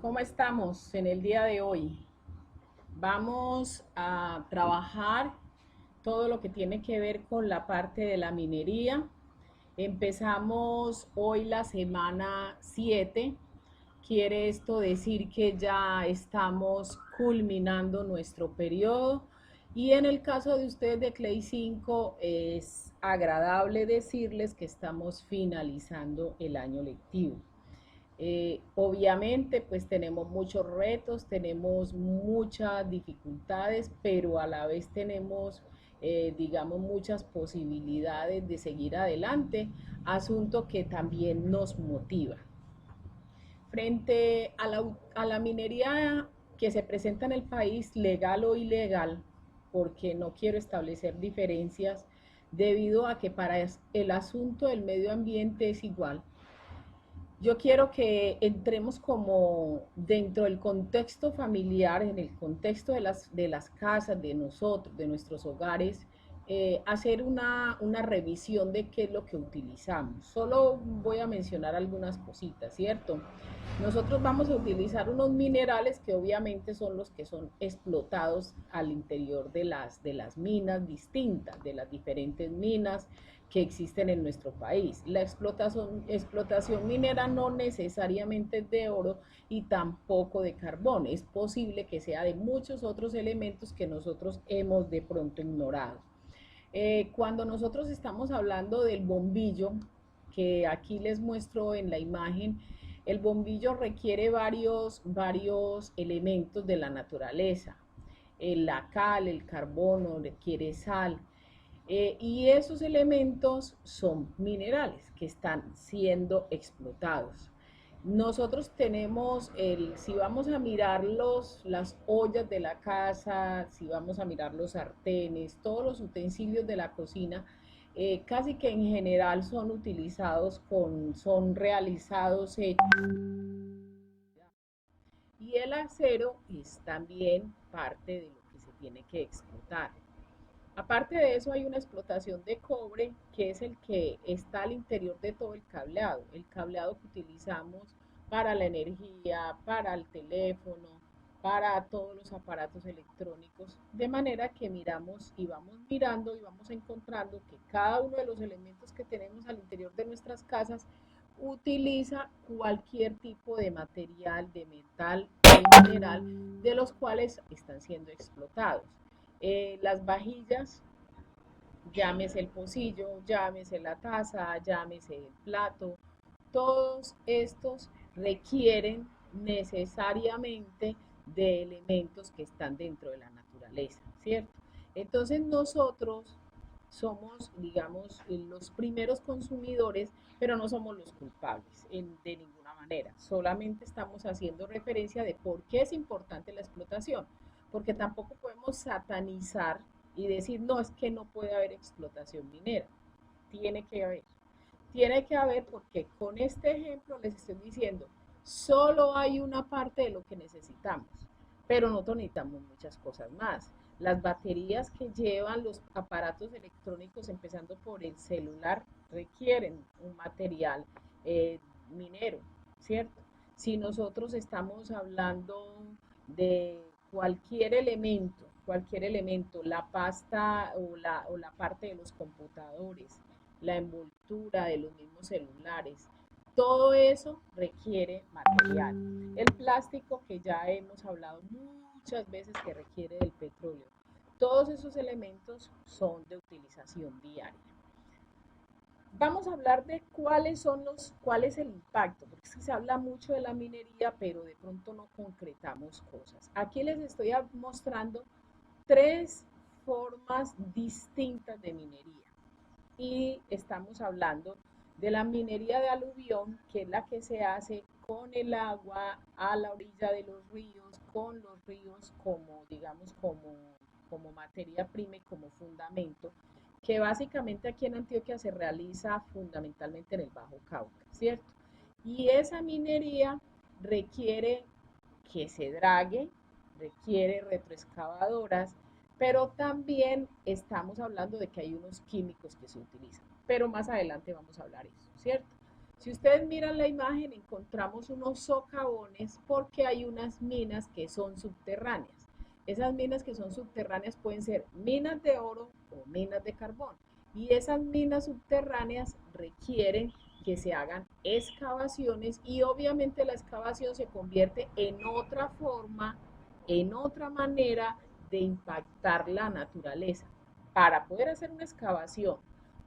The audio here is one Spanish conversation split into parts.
¿Cómo estamos en el día de hoy? Vamos a trabajar todo lo que tiene que ver con la parte de la minería. Empezamos hoy la semana 7. Quiere esto decir que ya estamos culminando nuestro periodo y en el caso de ustedes de Clay 5 es agradable decirles que estamos finalizando el año lectivo. Obviamente, pues tenemos muchos retos, tenemos muchas dificultades, pero a la vez tenemos, digamos, muchas posibilidades de seguir adelante, asunto que también nos motiva. Frente a la minería que se presenta en el país, legal o ilegal, porque no quiero establecer diferencias, debido a que para el asunto del medio ambiente es igual. Yo quiero que entremos como dentro del contexto familiar, en el contexto de las casas, de nosotros, de nuestros hogares, hacer una revisión de qué es lo que utilizamos. Solo voy a mencionar algunas cositas, ¿cierto? Nosotros vamos a utilizar unos minerales que obviamente son los que son explotados al interior de las minas distintas, de las diferentes minas que existen en nuestro país. La explotación minera no necesariamente es de oro y tampoco de carbón. Es posible que sea de muchos otros elementos que nosotros hemos de pronto ignorado. Cuando nosotros estamos hablando del bombillo, que aquí les muestro en la imagen, el bombillo requiere varios elementos de la naturaleza. La cal, el carbono, requiere sal. Y esos elementos son minerales que están siendo explotados. Nosotros tenemos si vamos a mirar las ollas de la casa, si vamos a mirar los sartenes, todos los utensilios de la cocina, casi que en general son utilizados son realizados hechos. Y el acero es también parte de lo que se tiene que explotar. Aparte de eso, hay una explotación de cobre que es el que está al interior de todo el cableado que utilizamos para la energía, para el teléfono, para todos los aparatos electrónicos, de manera que miramos y vamos mirando y vamos encontrando que cada uno de los elementos que tenemos al interior de nuestras casas utiliza cualquier tipo de material, de metal, de mineral, de los cuales están siendo explotados. Las vajillas, llámese el pocillo, llámese la taza, llámese el plato, todos estos requieren necesariamente de elementos que están dentro de la naturaleza, ¿cierto? Entonces nosotros somos, digamos, los primeros consumidores, pero no somos los culpables de ninguna manera. Solamente estamos haciendo referencia de por qué es importante la explotación, porque tampoco podemos satanizar y decir, no, es que no puede haber explotación minera. Tiene que haber. Tiene que haber porque con este ejemplo les estoy diciendo, solo hay una parte de lo que necesitamos, pero nosotros necesitamos muchas cosas más. Las baterías que llevan los aparatos electrónicos, empezando por el celular, requieren un material minero, ¿cierto? Si nosotros estamos hablando de cualquier elemento, la pasta o la parte de los computadores, la envoltura de los mismos celulares, todo eso requiere material. El plástico que ya hemos hablado muchas veces que requiere del petróleo. Todos esos elementos son de utilización diaria. Vamos a hablar de cuál es el impacto, porque es que se habla mucho de la minería, pero de pronto no concretamos cosas. Aquí les estoy mostrando tres formas distintas de minería. Y estamos hablando de la minería de aluvión, que es la que se hace con el agua a la orilla de los ríos, con los ríos como, digamos, como materia prima y como fundamento, que básicamente aquí en Antioquia se realiza fundamentalmente en el Bajo Cauca, ¿cierto? Y esa minería requiere que se drague, requiere retroexcavadoras, pero también estamos hablando de que hay unos químicos que se utilizan, pero más adelante vamos a hablar eso, ¿cierto? Si ustedes miran la imagen, encontramos unos socavones porque hay unas minas que son subterráneas. Esas minas que son subterráneas pueden ser minas de oro o minas de carbón. Y esas minas subterráneas requieren que se hagan excavaciones y obviamente la excavación se convierte en otra forma, en otra manera de impactar la naturaleza. Para poder hacer una excavación,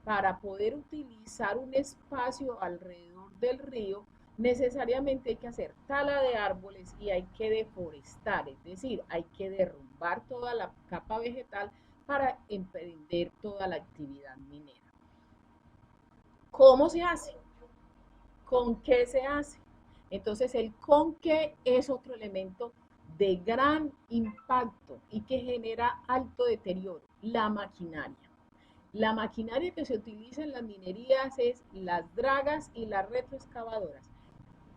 para poder utilizar un espacio alrededor del río, necesariamente hay que hacer tala de árboles y hay que deforestar, es decir, hay que derrumbar toda la capa vegetal para emprender toda la actividad minera. ¿Cómo se hace? ¿Con qué se hace? Entonces el con qué es otro elemento de gran impacto y que genera alto deterioro, la maquinaria. La maquinaria que se utiliza en las minerías es las dragas y las retroexcavadoras.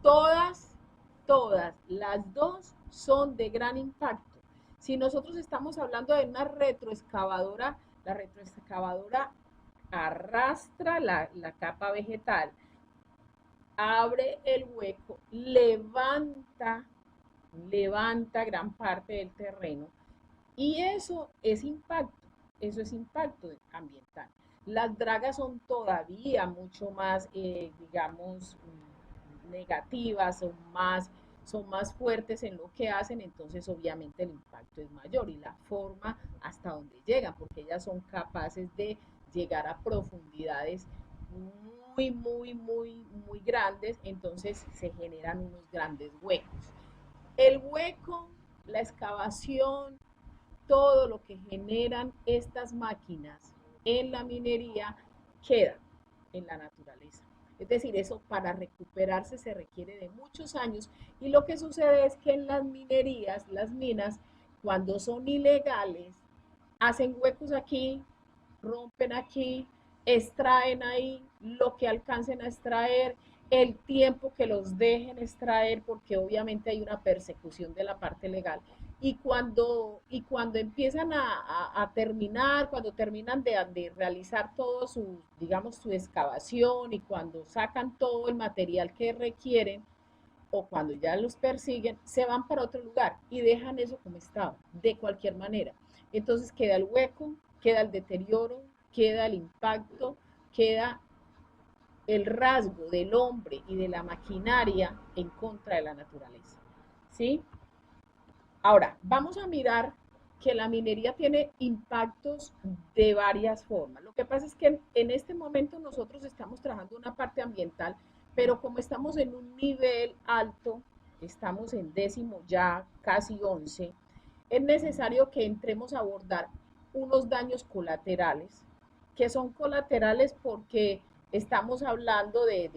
Todas, todas, las dos son de gran impacto. Si nosotros estamos hablando de una retroexcavadora, la retroexcavadora arrastra la capa vegetal, abre el hueco, levanta gran parte del terreno y eso es impacto ambiental. Las dragas son todavía mucho más, digamos, negativas, son más fuertes en lo que hacen, entonces obviamente el impacto es mayor y la forma hasta donde llegan, porque ellas son capaces de llegar a profundidades muy grandes, entonces se generan unos grandes huecos. El hueco, la excavación, todo lo que generan estas máquinas en la minería queda en la naturaleza. Es decir, eso para recuperarse se requiere de muchos años y lo que sucede es que en las minerías, las minas, cuando son ilegales, hacen huecos aquí, rompen aquí, extraen ahí lo que alcancen a extraer, el tiempo que los dejen extraer, porque obviamente hay una persecución de la parte legal. Y cuando empiezan a terminar, cuando terminan de realizar todo su, digamos, su excavación y cuando sacan todo el material que requieren, o cuando ya los persiguen, se van para otro lugar y dejan eso como estaba, de cualquier manera. Entonces queda el hueco, queda el deterioro, queda el impacto, queda el rasgo del hombre y de la maquinaria en contra de la naturaleza. ¿Sí? Ahora, vamos a mirar que la minería tiene impactos de varias formas. Lo que pasa es que en este momento nosotros estamos trabajando una parte ambiental, pero como estamos en un nivel alto, estamos en décimo ya, casi 11, es necesario que entremos a abordar unos daños colaterales, que son colaterales porque estamos hablando de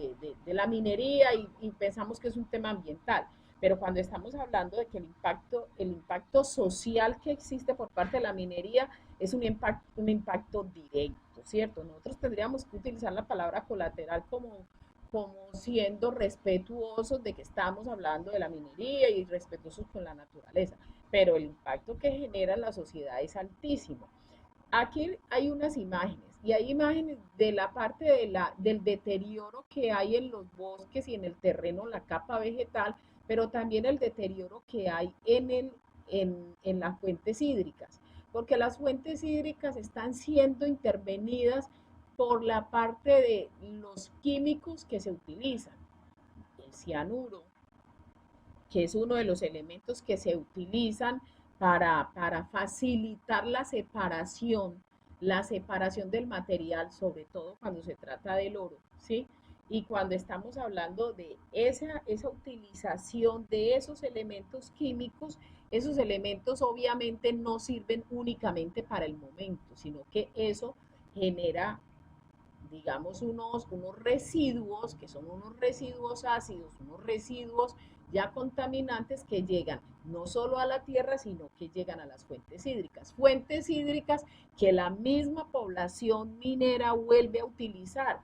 la minería y pensamos que es un tema ambiental, pero cuando estamos hablando de que el impacto social que existe por parte de la minería es un impacto directo, ¿cierto? Nosotros tendríamos que utilizar la palabra colateral como siendo respetuosos de que estamos hablando de la minería y respetuosos con la naturaleza, pero el impacto que genera en la sociedad es altísimo. Aquí hay unas imágenes y hay imágenes de la parte del deterioro que hay en los bosques y en el terreno, la capa vegetal, pero también el deterioro que hay en las fuentes hídricas, porque las fuentes hídricas están siendo intervenidas por la parte de los químicos que se utilizan, el cianuro, que es uno de los elementos que se utilizan para facilitar la separación del material, sobre todo cuando se trata del oro, ¿sí? Y cuando estamos hablando de esa utilización de esos elementos químicos, esos elementos obviamente no sirven únicamente para el momento, sino que eso genera, digamos, unos residuos, que son unos residuos ácidos, unos residuos ya contaminantes que llegan no solo a la tierra, sino que llegan a las fuentes hídricas que la misma población minera vuelve a utilizar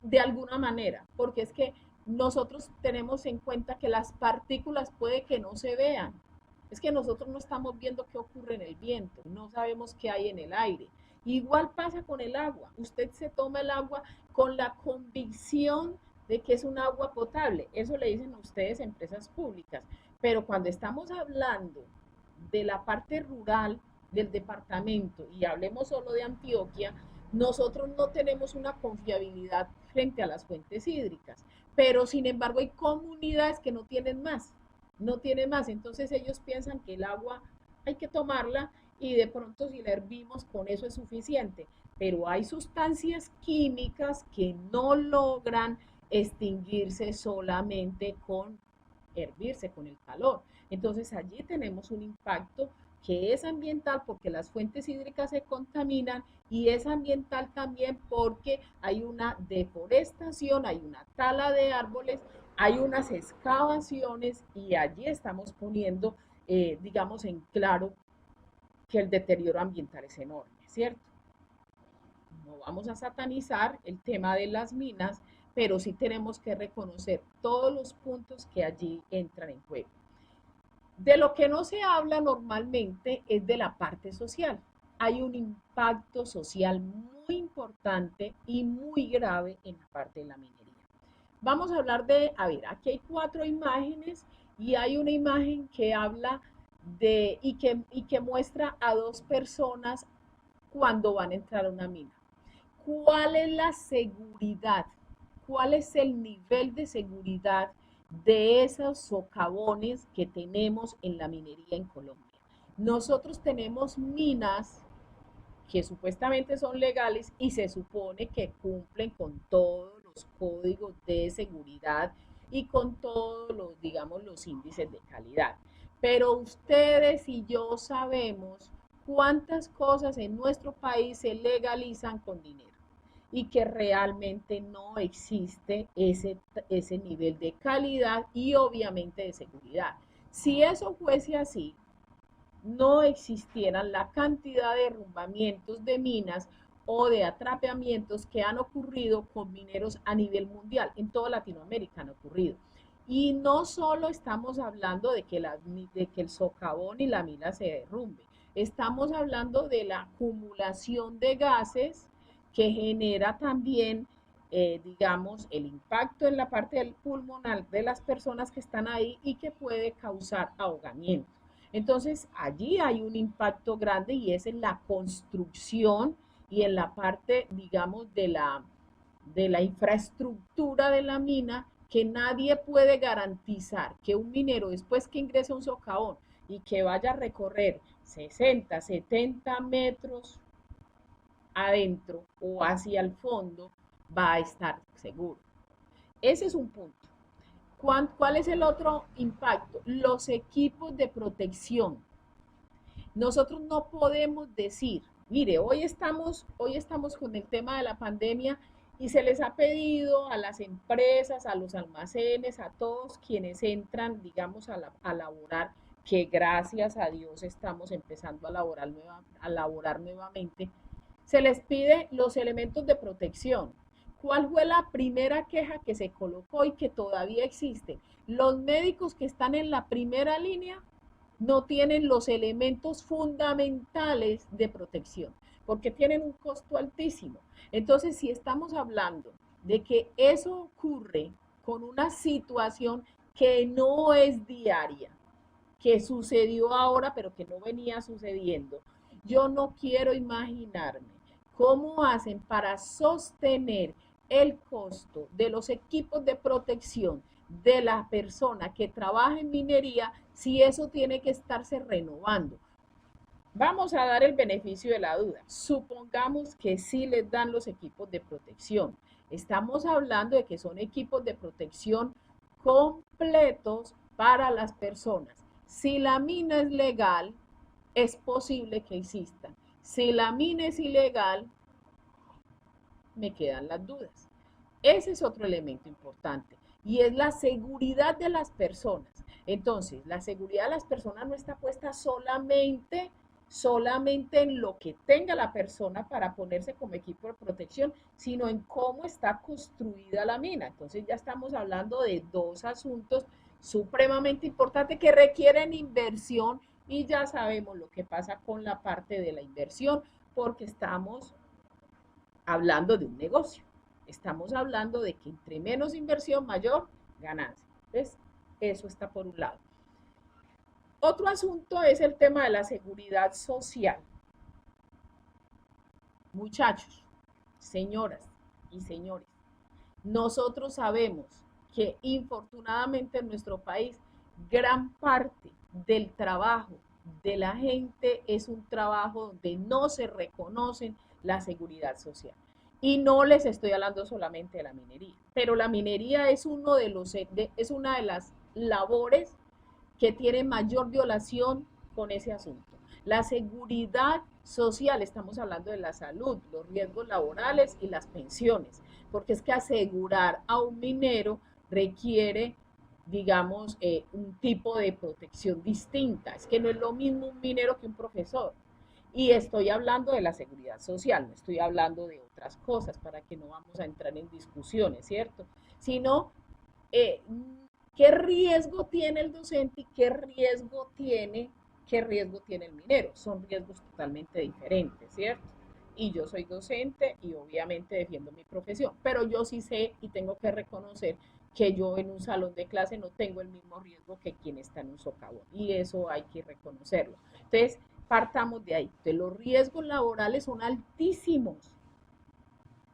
de alguna manera, porque es que nosotros tenemos en cuenta que las partículas puede que no se vean, es que nosotros no estamos viendo qué ocurre en el viento, no sabemos qué hay en el aire. Igual pasa con el agua. Usted se toma el agua con la convicción de que es un agua potable. Eso le dicen ustedes empresas públicas. Pero cuando estamos hablando de la parte rural del departamento y hablemos solo de Antioquia, nosotros no tenemos una confiabilidad frente a las fuentes hídricas, pero sin embargo hay comunidades que no tienen más, no tienen más, entonces ellos piensan que el agua hay que tomarla y de pronto si la hervimos con eso es suficiente, pero hay sustancias químicas que no logran extinguirse solamente con hervirse, con el calor. Entonces allí tenemos un impacto que es ambiental porque las fuentes hídricas se contaminan y es ambiental también porque hay una deforestación, hay una tala de árboles, hay unas excavaciones y allí estamos poniendo, digamos, en claro que el deterioro ambiental es enorme, ¿cierto? No vamos a satanizar el tema de las minas, pero sí tenemos que reconocer todos los puntos que allí entran en juego. De lo que no se habla normalmente es de la parte social. Hay un impacto social muy importante y muy grave en la parte de la minería. Vamos a hablar de, a ver, aquí hay 4 imágenes y hay una imagen que habla de y que muestra a 2 personas cuando van a entrar a una mina. ¿Cuál es la seguridad? ¿Cuál es el nivel de seguridad de esos socavones que tenemos en la minería en Colombia? Nosotros tenemos minas que supuestamente son legales y se supone que cumplen con todos los códigos de seguridad y con todos los, digamos, los índices de calidad. Pero ustedes y yo sabemos cuántas cosas en nuestro país se legalizan con dinero y que realmente no existe ese nivel de calidad y obviamente de seguridad. Si eso fuese así, no existieran la cantidad de derrumbamientos de minas o de atrapamientos que han ocurrido con mineros a nivel mundial. En toda Latinoamérica han ocurrido. Y no solo estamos hablando de que el socavón y la mina se derrumbe, estamos hablando de la acumulación de gases que genera también, digamos, el impacto en la parte del pulmonar de las personas que están ahí y que puede causar ahogamiento. Entonces, allí hay un impacto grande y es en la construcción y en la parte, digamos, de la infraestructura de la mina que nadie puede garantizar que un minero después que ingrese a un socavón y que vaya a recorrer 60, 70 metros adentro o hacia el fondo va a estar seguro. Ese es un punto. ¿Cuál es el otro impacto? Los equipos de protección. Nosotros no podemos decir, mire, hoy estamos con el tema de la pandemia y se les ha pedido a las empresas, a los almacenes, a todos quienes entran, digamos, a laborar, que gracias a Dios estamos empezando a laborar nuevamente, se les pide los elementos de protección. ¿Cuál fue la primera queja que se colocó y que todavía existe? Los médicos que están en la primera línea no tienen los elementos fundamentales de protección, porque tienen un costo altísimo. Entonces, si estamos hablando de que eso ocurre con una situación que no es diaria, que sucedió ahora, pero que no venía sucediendo, yo no quiero imaginarme cómo hacen para sostener el costo de los equipos de protección de la persona que trabaja en minería si eso tiene que estarse renovando. Vamos a dar el beneficio de la duda. Supongamos que sí les dan los equipos de protección. Estamos hablando de que son equipos de protección completos para las personas. Si la mina es legal, es posible que existan. Si la mina es ilegal, me quedan las dudas. Ese es otro elemento importante y es la seguridad de las personas. Entonces, la seguridad de las personas no está puesta solamente en lo que tenga la persona para ponerse como equipo de protección, sino en cómo está construida la mina. Entonces ya estamos hablando de 2 asuntos supremamente importantes que requieren inversión y ya sabemos lo que pasa con la parte de la inversión porque estamos hablando de un negocio. estamos hablando de que entre menos inversión, mayor ganancia. Entonces, eso está por un lado. Otro asunto es el tema de la seguridad social. Muchachos, señoras y señores, nosotros sabemos que infortunadamente en nuestro país gran parte del trabajo de la gente es un trabajo donde no se reconocen la seguridad social. Y no les estoy hablando solamente de la minería, pero la minería es, es una de las labores que tiene mayor violación con ese asunto. La seguridad social, estamos hablando de la salud, los riesgos laborales y las pensiones, porque es que asegurar a un minero requiere, digamos, un tipo de protección distinta. Es que no es lo mismo un minero que un profesor. Y estoy hablando de la seguridad social, no estoy hablando de otras cosas para que no vamos a entrar en discusiones, ¿cierto? Sino eh, qué riesgo tiene el docente y qué riesgo tiene el minero. Son riesgos totalmente diferentes, ¿cierto? Y yo soy docente y obviamente defiendo mi profesión, pero yo sí sé y tengo que reconocer que yo en un salón de clase no tengo el mismo riesgo que quien está en un socavón y eso hay que reconocerlo. Entonces, partamos de ahí. Entonces, los riesgos laborales son altísimos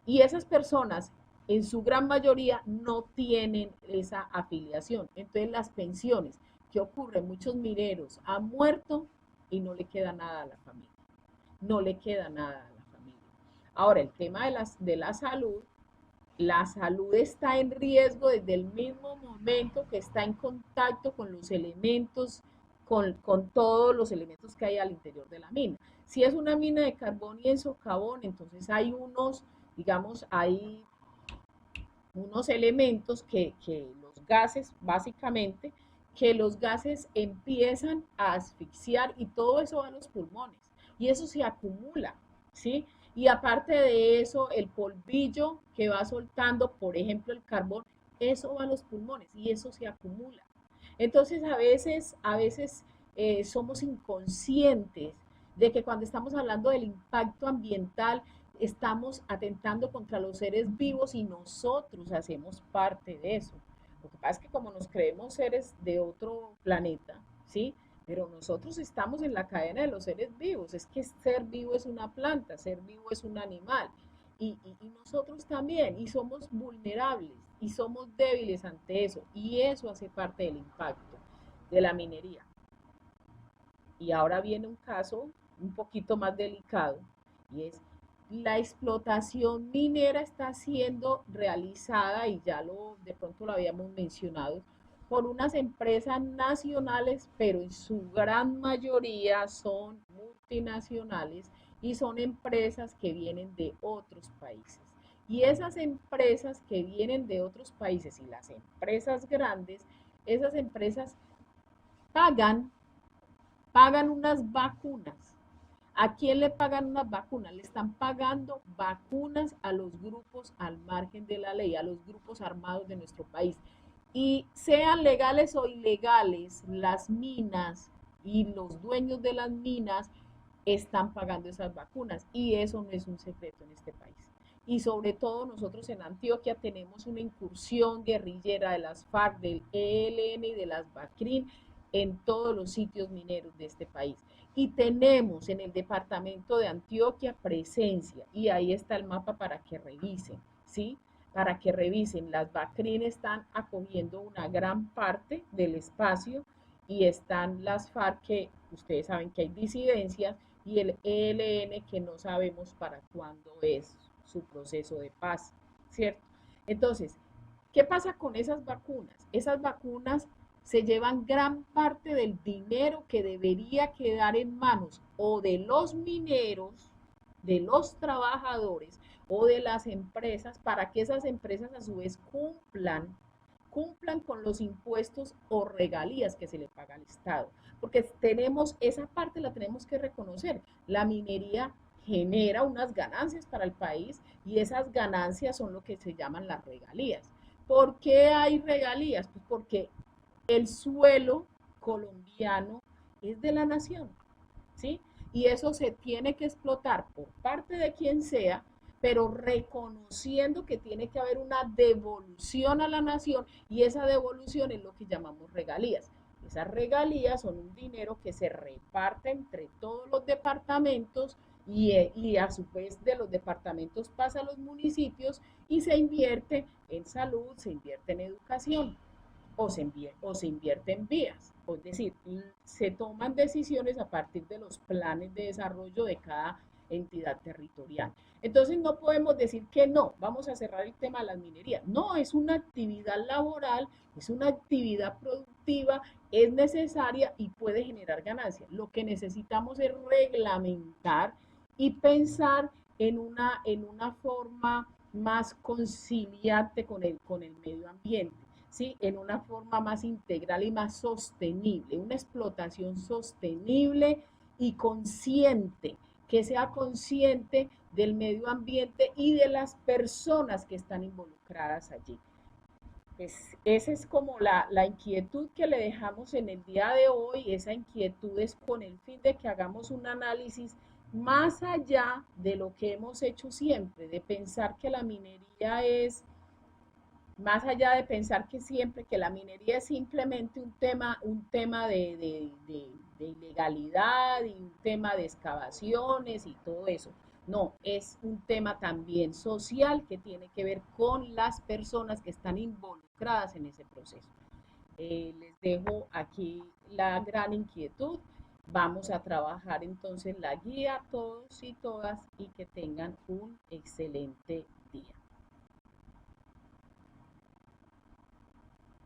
y esas personas en su gran mayoría no tienen esa afiliación. Entonces las pensiones, ¿qué ocurre? Muchos mineros han muerto y no le queda nada a la familia. No le queda nada a la familia. Ahora, el tema de la salud está en riesgo desde el mismo momento que está en contacto con los elementos, con todos los elementos que hay al interior de la mina. Si es una mina de carbón y en socavón, entonces hay unos, digamos, hay unos elementos que los gases, básicamente, que los gases empiezan a asfixiar y todo eso va a los pulmones y eso se acumula, ¿sí? Y aparte de eso, el polvillo que va soltando, por ejemplo, el carbón, eso va a los pulmones y eso se acumula. Entonces, a veces somos inconscientes de que cuando estamos hablando del impacto ambiental, estamos atentando contra los seres vivos y nosotros hacemos parte de eso. Lo que pasa es que como nos creemos seres de otro planeta, ¿sí? Pero nosotros estamos en la cadena de los seres vivos. Es que ser vivo es una planta, ser vivo es un animal. Y nosotros también, y somos vulnerables, y somos débiles ante eso. Y eso hace parte del impacto de la minería. Y ahora viene un caso un poquito más delicado, y es la explotación minera está siendo realizada, y ya de pronto lo habíamos mencionado, por unas empresas nacionales, pero en su gran mayoría son multinacionales y son empresas que vienen de otros países. Y esas empresas que vienen de otros países y las empresas grandes, esas empresas pagan unas vacunas. ¿A quién le pagan unas vacunas? Le están pagando vacunas a los grupos al margen de la ley, a los grupos armados de nuestro país. Y sean legales o ilegales, las minas y los dueños de las minas están pagando esas vacunas. Y eso no es un secreto en este país. Y sobre todo nosotros en Antioquia tenemos una incursión guerrillera de las FARC, del ELN y de las BACRIN en todos los sitios mineros de este país. Y tenemos en el departamento de Antioquia presencia, y ahí está el mapa para que revisen, ¿sí? Para que revisen, las BACRIN están acogiendo una gran parte del espacio y están las FARC que ustedes saben que hay disidencias y el ELN que no sabemos para cuándo es su proceso de paz, ¿cierto? Entonces, ¿qué pasa con esas vacunas? Esas vacunas se llevan gran parte del dinero que debería quedar en manos o de los mineros, de los trabajadores o de las empresas para que esas empresas a su vez cumplan con los impuestos o regalías que se le paga al Estado. Porque tenemos esa parte, la tenemos que reconocer. La minería genera unas ganancias para el país y esas ganancias son lo que se llaman las regalías. ¿Por qué hay regalías? Pues porque el suelo colombiano es de la nación, ¿sí? Y eso se tiene que explotar por parte de quien sea pero reconociendo que tiene que haber una devolución a la nación y esa devolución es lo que llamamos regalías. Esas regalías son un dinero que se reparte entre todos los departamentos y a su vez de los departamentos pasa a los municipios y se invierte en salud, se invierte en educación o se invierte en vías. Es decir, se toman decisiones a partir de los planes de desarrollo de cada entidad territorial. Entonces no podemos decir que no, vamos a cerrar el tema de las minerías. No, es una actividad laboral, es una actividad productiva, es necesaria y puede generar ganancias. Lo que necesitamos es reglamentar y pensar en una forma más conciliante con el medio ambiente. ¿Sí? En una forma más integral y más sostenible, una explotación sostenible y consciente, que sea consciente del medio ambiente y de las personas que están involucradas allí. Pues esa es como la inquietud que le dejamos en el día de hoy, esa inquietud es con el fin de que hagamos un análisis más allá de lo que hemos hecho siempre, de pensar que la minería es más allá de pensar que siempre que la minería es simplemente un tema de ilegalidad y un tema de excavaciones y todo eso. No, es un tema también social que tiene que ver con las personas que están involucradas en ese proceso. Les dejo aquí la gran inquietud. Vamos a trabajar entonces la guía todos y todas y que tengan un excelente